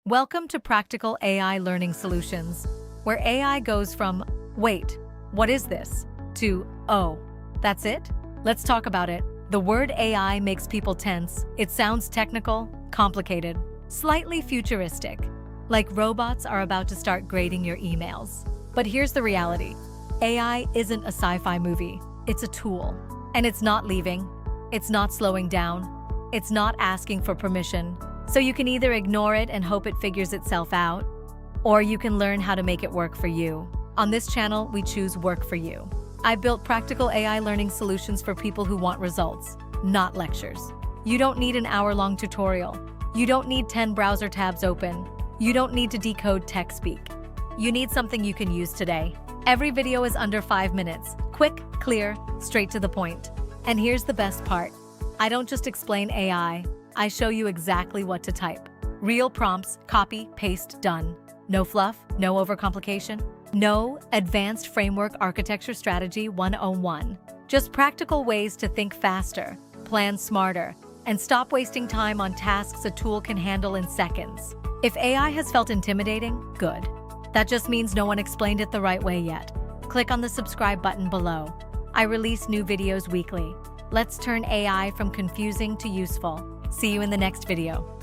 Welcome to Practical AI Learning Solutions, where AI goes from, wait, what is this? To, oh, that's it? Let's talk about it. The word AI makes people tense. It sounds technical, complicated, slightly futuristic, like robots are about to start grading your emails. But here's the reality. AI isn't a sci-fi movie. It's a tool. And it's not leaving. It's not slowing down. It's not asking for permission. So you can either ignore it and hope it figures itself out, or you can learn how to make it work for you. On this channel, we choose work for you. I built practical AI learning solutions for people who want results, not lectures. You don't need an hour-long tutorial. You don't need 10 browser tabs open. You don't need to decode tech speak. You need something you can use today. Every video is under 5 minutes. Quick, clear, straight to the point. And here's the best part. I don't just explain AI. I show you exactly what to type. Real prompts, copy, paste, done. No fluff, no overcomplication. No advanced framework architecture strategy 101. Just practical ways to think faster, plan smarter, and stop wasting time on tasks a tool can handle in seconds. If AI has felt intimidating, good. That just means no one explained it the right way yet. Click on the subscribe button below. I release new videos weekly. Let's turn AI from confusing to useful. See you in the next video.